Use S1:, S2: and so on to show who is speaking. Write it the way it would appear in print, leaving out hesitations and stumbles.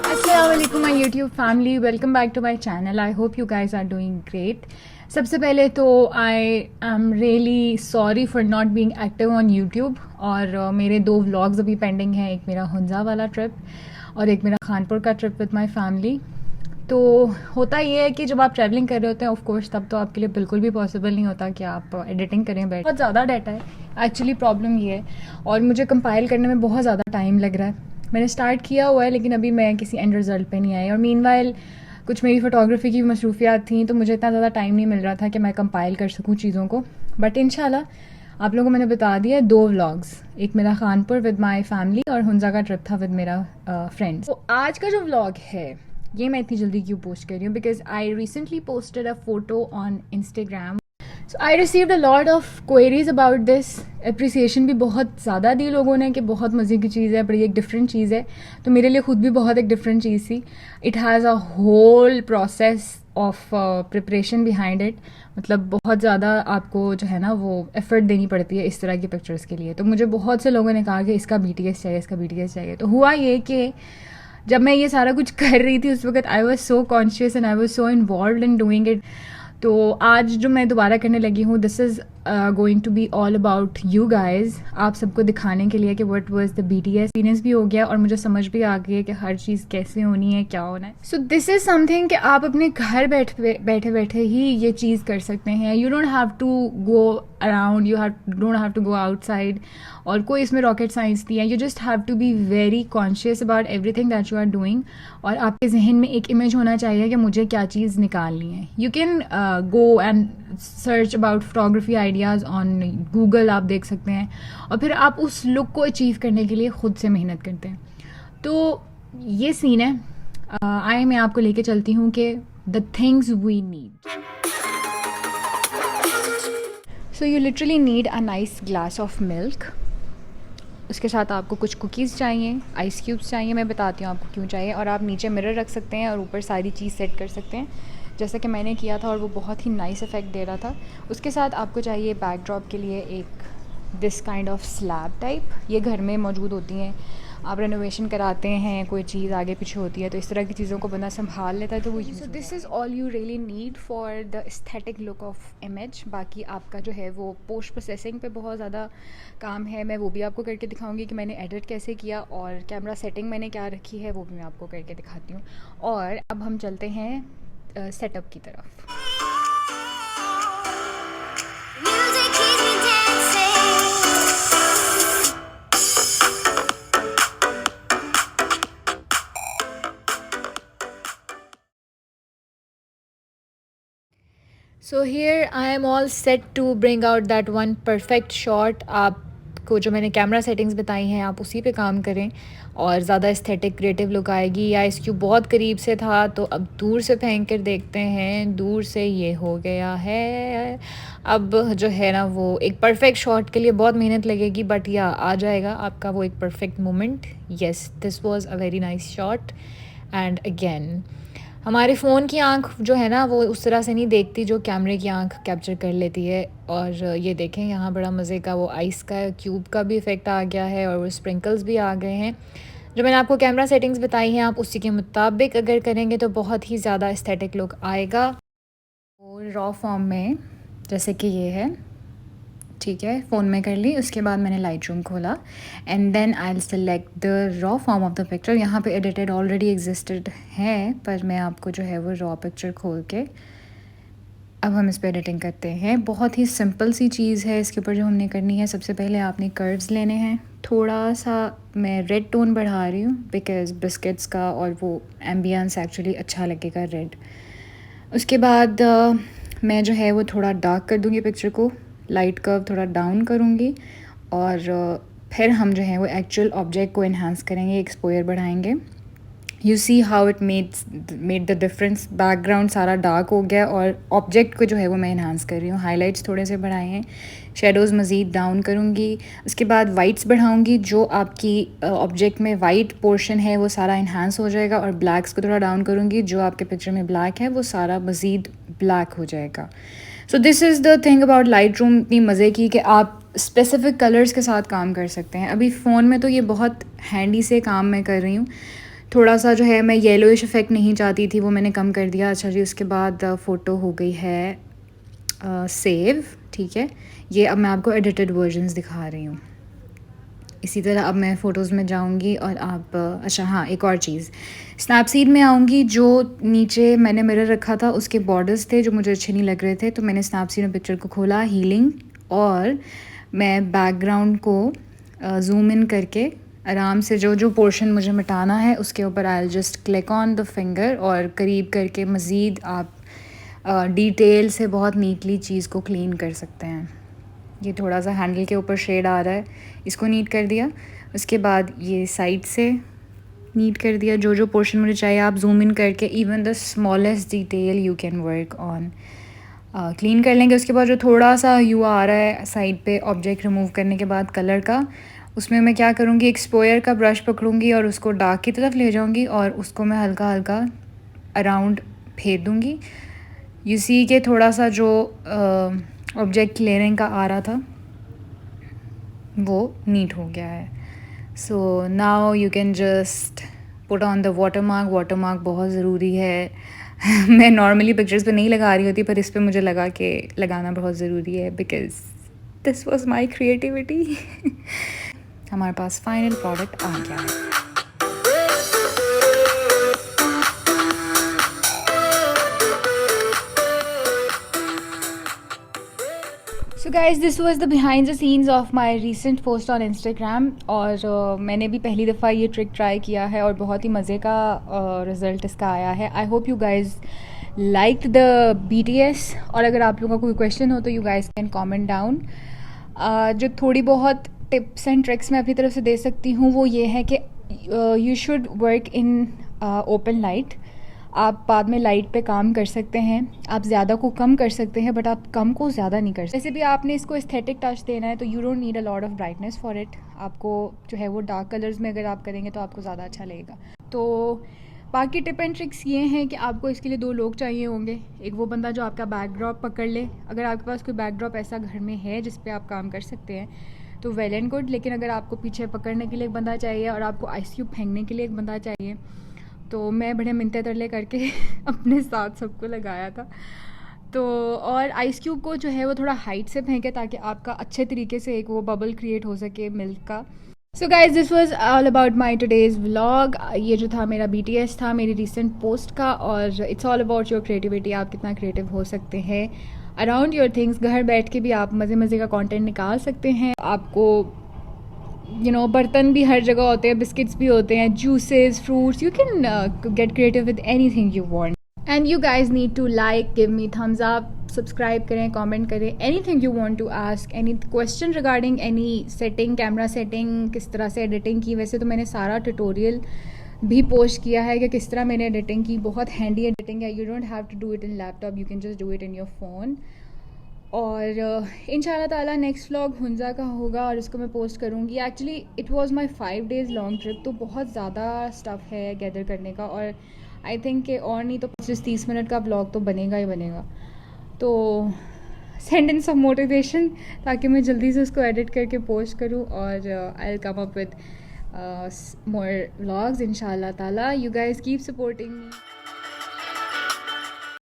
S1: Assalamualaikum my YouTube family, welcome back to my channel. I hope you guys are doing great. सबसे पहले तो I am really sorry for not being active on YouTube और मेरे 2 vlogs अभी pending हैं, एक मेरा हुंजा वाला ट्रिप और एक मेरा खानपुर का ट्रिप विद माय फैमिली। तो होता ये है कि जब आप ट्रैवलिंग कर रहे होते हैं ऑफ कोर्स तब तो आपके लिए बिल्कुल भी पॉसिबल नहीं होता कि आप एडिटिंग करें बैठ, बहुत ज़्यादा डाटा है एक्चुअली। प्रॉब्लम ये है और मुझे कंपाइल करने में बहुत ज़्यादा टाइम लग रहा है। मैंने स्टार्ट किया हुआ है लेकिन अभी मैं किसी एंड रिज़ल्ट पे नहीं आई और मीनवाइल कुछ मेरी फ़ोटोग्राफी की मसरूफियात थी तो मुझे इतना ज़्यादा टाइम नहीं मिल रहा था कि मैं कंपाइल कर सकूँ चीज़ों को। बट इंशाल्लाह आप लोगों को मैंने बता दिया 2 व्लॉग्स, एक मेरा खानपुर विद माय फैमिली और हुंजा का ट्रिप था विद मेरा फ्रेंड्स। तो आज का जो व्लॉग है ये मैं इतनी जल्दी क्यों पोस्ट कर रही हूँ, because I recently posted a photo on Instagram. So I received a lot of queries about this. Appreciation भी बहुत ज़्यादा दी लोगों ने कि बहुत मज़े की चीज़ है, बड़ी एक डिफरेंट चीज़ है। तो मेरे लिए खुद भी बहुत एक डिफरेंट चीज़ थी। It has a whole process of preparation behind it, मतलब बहुत ज़्यादा आपको जो है ना वो एफर्ट देनी पड़ती है इस तरह की पिक्चर्स के लिए। तो मुझे बहुत से लोगों ने कहा कि इसका BTS चाहिए, इसका BTS चाहिए। तो हुआ ये कि जब मैं ये सारा कुछ कर रही थी उस वक्त I was so conscious and I was so involve in doing it. तो आज जो मैं दोबारा करने लगी हूँ this is going to be all about you guys, आप सबको दिखाने के लिए कि what was the BTS। Experience भी हो गया और मुझे समझ भी आ गई है कि हर चीज़ कैसे होनी है, क्या होना है। सो दिस इज़ समथिंग कि आप अपने घर बैठे बैठे ही ये चीज़ कर सकते हैं। You don't have to go around, you don't have to go outside और कोई इसमें रॉकेट साइंस नहीं है। You just have to be very conscious about everything that you are doing और आपके जहन में एक इमेज होना चाहिए कि मुझे क्या चीज़ निकालनी है। You can go and search about photography ideas on Google, आप देख सकते हैं और फिर आप उस लुक को अचीव करने के लिए खुद से मेहनत करते हैं। तो ये सीन है। आए मैं आपको लेके चलती हूँ कि the things we need. So you literally need a nice glass of milk. उसके साथ आपको कुछ कुकीज़ चाहिए, आइस क्यूब्स चाहिए, मैं बताती हूँ आपको क्यों चाहिए। और आप नीचे मिरर रख सकते हैं और ऊपर सारी चीज़ सेट कर सकते हैं जैसा कि मैंने किया था और वो बहुत ही नाइस इफ़ेक्ट दे रहा था। उसके साथ आपको चाहिए बैकड्रॉप के लिए एक this kind of slab type, ये घर में मौजूद होती हैं। आप रेनोवेशन कराते हैं, कोई चीज़ आगे पीछे होती है तो इस तरह की चीज़ों को बंदा संभाल लेता है तो वो। So this is all you really need for the aesthetic look of image. बाकी आपका जो है वो पोस्ट प्रोसेसिंग पे बहुत ज़्यादा काम है, मैं वो भी आपको करके दिखाऊंगी कि मैंने एडिट कैसे किया और कैमरा सेटिंग मैंने क्या रखी है वो भी मैं आपको करके दिखाती हूँ। और अब हम चलते हैं सेटअप की तरफ। So here I am all set to bring out that one perfect shot. आपको जो मैंने कैमरा सेटिंग्स बताई हैं आप उसी पे काम करें और ज़्यादा एस्थेटिक क्रिएटिव लुक आएगी। या इसकी बहुत करीब से था तो अब दूर से फेंक कर देखते हैं। दूर से ये हो गया है। अब जो है ना वो एक परफेक्ट शॉट के लिए बहुत मेहनत लगेगी बट या आ जाएगा आपका वो एक perfect moment. Yes, this was a very nice shot. And again हमारे फ़ोन की आँख जो है ना वो उस तरह से नहीं देखती जो कैमरे की आँख कैप्चर कर लेती है। और ये देखें यहाँ बड़ा मज़े का वो आइस का क्यूब का भी इफ़ेक्ट आ गया है और वो स्प्रिंकल्स भी आ गए हैं। जो मैंने आपको कैमरा सेटिंग्स बताई हैं आप उसी के मुताबिक अगर करेंगे तो बहुत ही ज़्यादा एस्थेटिक लुक आएगा। और रॉ फॉर्म में जैसे कि ये है, ठीक है, फ़ोन में कर ली। उसके बाद मैंने लाइटरूम खोला and then I will select the raw form of the picture. यहाँ पे एडिटेड ऑलरेडी एग्जिस्टेड है पर मैं आपको जो है वो रॉ पिक्चर खोल के अब हम इस पर एडिटिंग करते हैं। बहुत ही सिंपल सी चीज़ है इसके ऊपर जो हमने करनी है। सबसे पहले आपने कर्व्स लेने हैं। थोड़ा सा मैं रेड टोन बढ़ा रही हूँ बिकॉज़ बिस्किट्स का और वो एम्बियंस एक्चुअली अच्छा लगेगा रेड। उसके बाद मैं जो है वो थोड़ा डार्क कर दूँगी पिक्चर को, लाइट कर्व थोड़ा डाउन करूँगी और फिर हम जो है वो एक्चुअल ऑब्जेक्ट को इन्हांस करेंगे, एक्सपोजर बढ़ाएंगे। You see how it made the difference. Background सारा डार्क हो गया और ऑब्जेक्ट को जो है वो मैं इन्हांस कर रही हूँ। हाइलाइट्स थोड़े से बढ़ाए हैं, शेडोज़ मज़ीद डाउन करूँगी। उसके बाद वाइट्स बढ़ाऊँगी, जो आपकी ऑब्जेक्ट में वाइट पोर्शन है वो सारा इन्हांस हो जाएगा और ब्लैक्स को थोड़ा डाउन करूँगी, जो आपके पिक्चर में ब्लैक है वो सारा मज़ीद ब्लैक हो जाएगा। So this is the thing about Lightroom, इतनी मज़े की कि आप स्पेसिफ़िक कलर्स के साथ काम कर सकते हैं। अभी फ़ोन में तो ये बहुत हैंडी से काम मैं कर रही हूँ। थोड़ा सा जो है मैं येलोइश इफ़ेक्ट नहीं चाहती थी, वो मैंने कम कर दिया। अच्छा जी, उसके बाद फ़ोटो हो गई है सेव, ठीक है। ये अब मैं आपको एडिटेड वर्जन्स दिखा रही हूँ। इसी तरह अब मैं फ़ोटोज़ में जाऊँगी और आप अच्छा हाँ, एक और चीज़, स्नैपसीड में आऊँगी। जो नीचे मैंने मिरर रखा था उसके बॉर्डर्स थे जो मुझे अच्छे नहीं लग रहे थे, तो मैंने स्नैपसीड में पिक्चर को खोला, हीलिंग, और मैं बैकग्राउंड को ज़ूम इन करके आराम से जो जो पोर्शन मुझे मिटाना है उसके ऊपर I will just click on the finger और करीब करके मज़ीद आप डिटेल से बहुत नीटली चीज़ को क्लीन कर सकते हैं। ये थोड़ा सा हैंडल के ऊपर शेड आ रहा है, इसको नीट कर दिया। उसके बाद ये साइड से नीट कर दिया। जो जो पोर्शन मुझे चाहिए आप जूम इन करके even the smallest detail you can work on clean कर लेंगे। उसके बाद जो थोड़ा सा यू आ रहा है साइड पे ऑब्जेक्ट रिमूव करने के बाद कलर का, उसमें मैं क्या करूँगी, एक स्पोयर का ब्रश पकड़ूँगी और उसको डार्क की तरफ ले जाऊँगी और उसको मैं हल्का हल्का अराउंड फेर दूँगी। यू सी के थोड़ा सा जो ऑब्जेक्ट क्लियरिंग का आ रहा था वो नीट हो गया है। So now you can just put on the watermark. Watermark बहुत ज़रूरी है। मैं नॉर्मली पिक्चर्स पे नहीं लगा रही होती, पर इस पे मुझे लगा कि लगाना बहुत ज़रूरी है because this was my creativity. हमारे पास फाइनल प्रोडक्ट आ गया है। So guys, this was the behind the scenes of my recent post on Instagram. और मैंने भी पहली दफ़ा ये ट्रिक ट्राई किया है और बहुत ही मज़े का रिज़ल्ट इसका आया है। I hope you guys like the BTS। और अगर आप लोगों का कोई क्वेश्चन हो तो you guys can comment down. जो थोड़ी बहुत टिप्स एंड ट्रिक्स मैं अपनी तरफ से दे सकती हूँ वो ये है कि you should work in open light. आप बाद में लाइट पे काम कर सकते हैं, आप ज़्यादा को कम कर सकते हैं, बट आप कम को ज़्यादा नहीं कर सकते। वैसे भी आपने इसको एस्थेटिक टच देना है तो you don't need a lot of brightness for it. आपको जो है वो डार्क कलर्स में अगर आप करेंगे तो आपको ज़्यादा अच्छा लगेगा। तो बाकी टिप एंड ट्रिक्स ये हैं कि आपको इसके लिए 2 लोग चाहिए होंगे। एक वो बंदा जो आपका बैकड्रॉप पकड़ ले। अगर आपके पास कोई बैकड्रॉप ऐसा घर में है जिस पे आप काम कर सकते हैं तो वेल एंड गुड, लेकिन अगर आपको पीछे पकड़ने के लिए एक बंदा चाहिए और आपको आइस क्यूब फेंकने के लिए एक बंदा चाहिए तो मैं बड़े मिन्नतें तरले करके अपने साथ सबको लगाया था। तो और आइस क्यूब को जो है वो थोड़ा हाइट से फेंके ताकि आपका अच्छे तरीके से एक वो बबल क्रिएट हो सके मिल्क का। So guys, this was all about my today's vlog. ये जो था मेरा BTS था मेरी रिसेंट पोस्ट का, और it's all about your creativity. आप कितना क्रिएटिव हो सकते हैं अराउंड योर थिंग्स। घर बैठ के भी आप मज़े मज़े का कंटेंट निकाल सकते हैं। आपको बर्तन भी हर जगह होते हैं, बिस्किट्स भी होते हैं, juices, fruits, you can get creative with anything you want. And you guys need to like, give me thumbs up, subscribe करें, कमेंट करें, anything you want to ask, any question regarding any setting, camera setting, किस तरह से editing की। वैसे तो मैंने सारा ट्यूटोरियल भी पोस्ट किया है कि किस तरह मैंने एडिटिंग की। बहुत हैंडी एडिटिंग है, you don't have to do it in laptop, you can just do it in your phone. और इंशाल्लाह ताला नेक्स्ट व्लॉग हुंजा का होगा और इसको मैं पोस्ट करूँगी। Actually it was my 5 days long trip, तो बहुत ज़्यादा स्टफ़ है गैदर करने का, और आई थिंक कि और नहीं तो 25-30 मिनट का व्लॉग तो बनेगा ही बनेगा। तो सेंड इन सम मोटिवेशन ताकि मैं जल्दी से उसको एडिट करके पोस्ट करूँ और I will come up with more vlogs इंशाल्लाह ताला। You guys keep supporting me.